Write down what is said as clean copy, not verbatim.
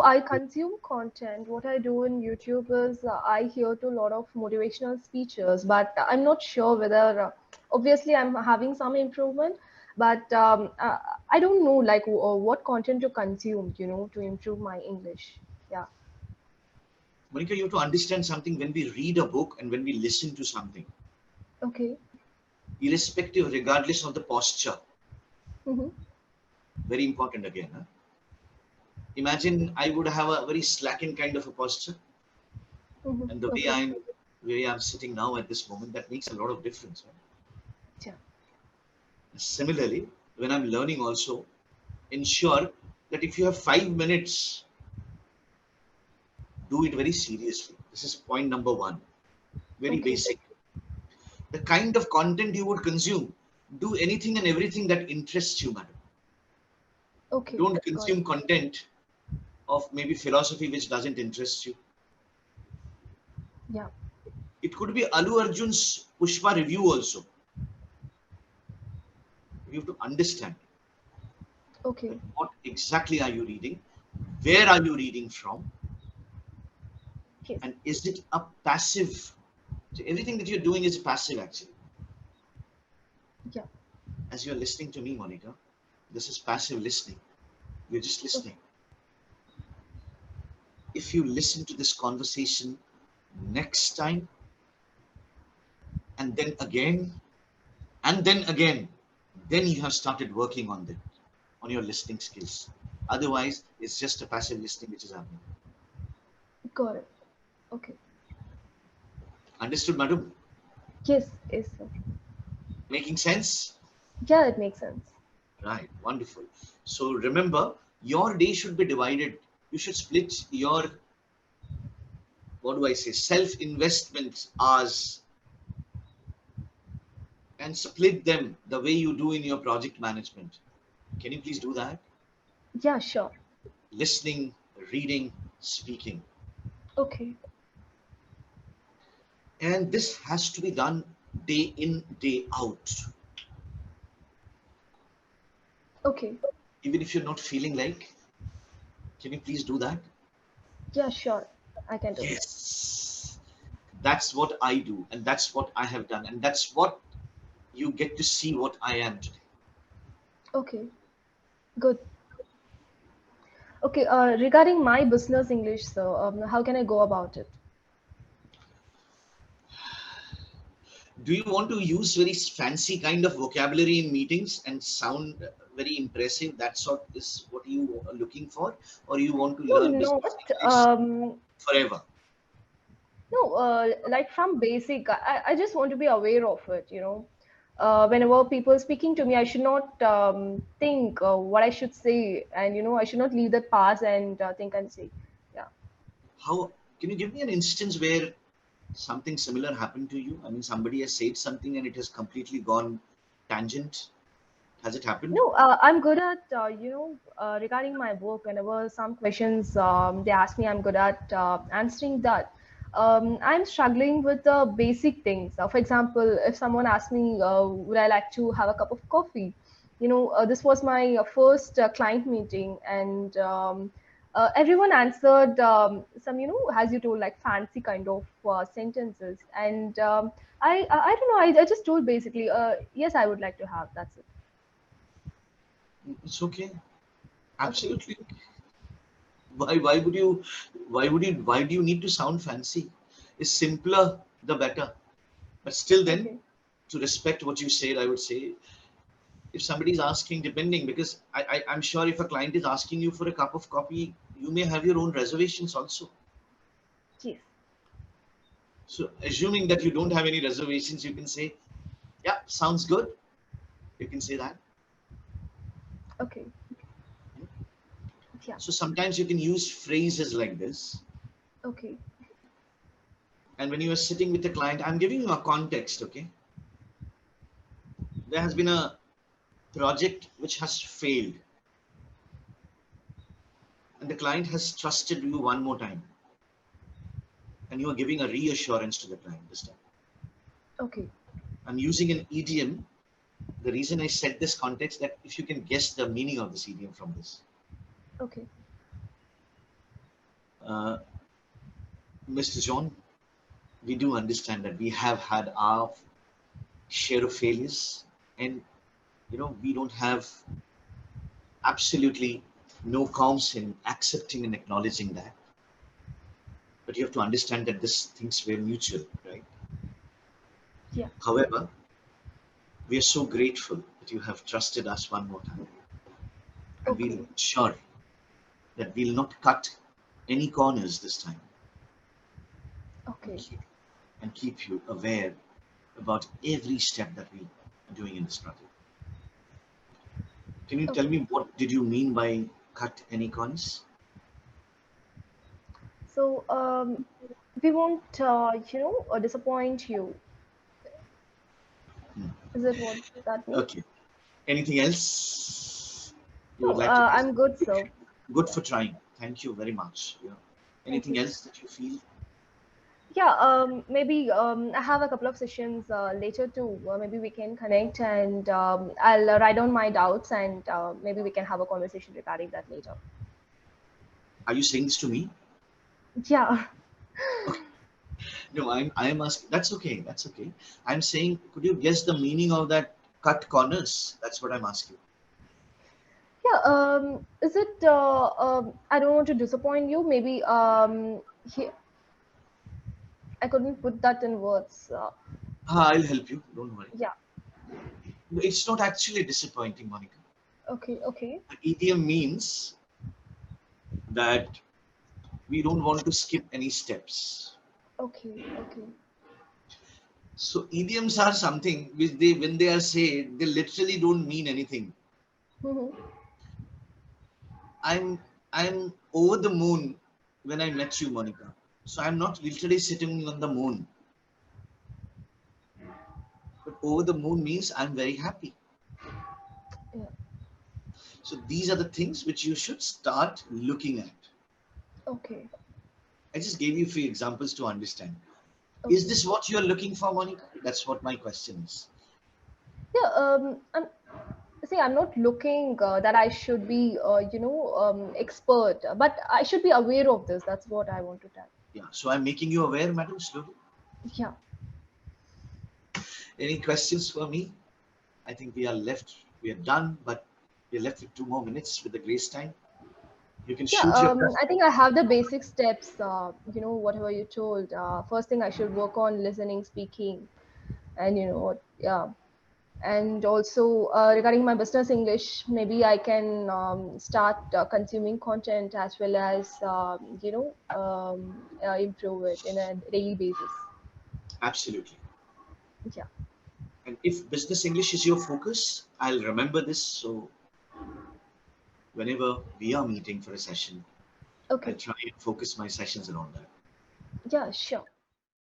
I consume content. What I do in YouTube is I hear to a lot of motivational speeches, but I'm not sure whether, obviously, I'm having some improvement, but I don't know like what content to consume, to improve my English. Yeah. Monica, you have to understand something. When we read a book and when we listen to something, Okay. irrespective, regardless of the posture, Mm-hmm. very important again. Huh? Imagine I would have a very slackened kind of a posture, Mm-hmm. and the Okay. way I'm sitting now at this moment, that makes a lot of difference. Right? Yeah. Similarly, when I'm learning, also ensure that if you have 5 minutes, do it very seriously. This is point number one, very Okay. basic. The kind of content you would consume, do anything and everything that interests you, madam. Okay. Don't Got it. consume content of maybe philosophy which doesn't interest you. Yeah. It could be Alu Arjun's Pushpa review also. You have to understand that Okay. what exactly are you reading, where are you reading from, Yes. and is it a passive? So everything that you're doing is passive actually. Yeah. As you're listening to me, Monica, this is passive listening. You're just Okay. listening. If you listen to this conversation next time, and then again, and then again, then you have started working on it, on your listening skills. Otherwise, it's just a passive listening which is happening. Got it. Okay. Understood, madam? Yes. Yes, sir. Making sense? Yeah, it makes sense. Right, wonderful. So remember, your day should be divided. You should split your, what do I say, self-investment hours and split them the way you do in your project management. Can you please do that? Yeah, sure. Listening, reading, speaking. Okay. And this has to be done day in, day out. Okay. Even if you're not feeling like, can you please do that? Yeah, sure. I can do that. Yes. That's what I do, and that's what I have done, and that's what you get to see what I am today. Okay. Good. Okay. Regarding my business English, so how can I go about it? Do you want to use very fancy kind of vocabulary in meetings and sound very impressive? That sort is what you are looking for, or you want to No, learn business not. English forever? No. Like from basic, I just want to be aware of it. Whenever people speaking to me, I should not think what I should say, and I should not leave that pass and think and say. Yeah. How can you give me an instance where something similar happened to you? I mean, somebody has said something and it has completely gone tangent. Has it happened? No, I'm good at, regarding my work, whenever some questions they ask me, I'm good at answering that. I'm struggling with the basic things. For example, if someone asks me, would I like to have a cup of coffee? This was my first client meeting, and everyone answered some, as you told, like fancy kind of sentences. And I don't know, I just told basically, yes, I would like to have. That's it. It's okay. Okay. Absolutely. Why do you need to sound fancy? It's simpler the better. But still then, Okay. to respect what you said, I would say if somebody is asking, depending, because I'm sure if a client is asking you for a cup of coffee, you may have your own reservations also. Yes. So assuming that you don't have any reservations, you can say, yeah, sounds good. You can say that. Okay. Yeah. So sometimes you can use phrases like this. Okay. And when you are sitting with the client, I'm giving you a context, okay? There has been a project which has failed, and the client has trusted you one more time, and you are giving a reassurance to the client this time. Okay. I'm using an idiom. The reason I said this context, that if you can guess the meaning of this idiom from this. Okay. Uh, Mr. John, we do understand that we have had our share of failures, and we don't have absolutely no qualms in accepting and acknowledging that. But you have to understand that these things were mutual, right? Yeah. However, we are so grateful that you have trusted us one more time, and we'll Okay. ensure that we'll not cut any corners this time, and Okay. keep you aware about every step that we are doing in this project. Can you tell Okay. me what did you mean by cut any corners? So we won't, disappoint you. Hmm. Is it what that means? Okay. Anything else you would No, like to say? I'm good, Good, sir. good Yeah. for trying. Thank you very much. Thank Anything you. else that you feel? Yeah, maybe I have a couple of sessions later too. Maybe we can connect and I'll write down my doubts and maybe we can have a conversation regarding that later. Are you saying this to me? Yeah. Okay. No, I'm asking. That's okay. That's okay. I'm saying, could you guess the meaning of that cut corners? That's what I'm asking. Yeah. Is it? I don't want to disappoint you. Maybe I couldn't put that in words. I'll help you. Don't worry. Yeah. It's not actually disappointing, Monica. Okay. Okay. The idiom means that we don't want to skip any steps. Okay. Okay. So idioms are something which when they are said, they literally don't mean anything. Mhm. I'm I'm over the moon when I met you, Monica. So I'm not literally sitting on the moon. But over the moon means I'm very happy. Yeah. So these are the things which you should start looking at. Okay. I just gave you a few examples to understand. Is Okay. this what you're looking for, Monica? That's what my question is. Yeah. I'm not looking that I should be, expert, but I should be aware of this. That's what I want to tell. Yeah. So I'm making you aware, madam, slowly. Yeah. Any questions for me? I think we are done, but we're left with 2 more minutes with the grace time. You can Yeah. shoot your question. I think I have the basic steps. Whatever you told. First thing I should work on listening, speaking, and yeah. And also regarding my business English, maybe I can start consuming content as well as improve it in a daily basis. Absolutely. Yeah. And if business English is your focus, I'll remember this. So whenever we are meeting for a session, I'll Okay. try and focus my sessions around that. Yeah, sure.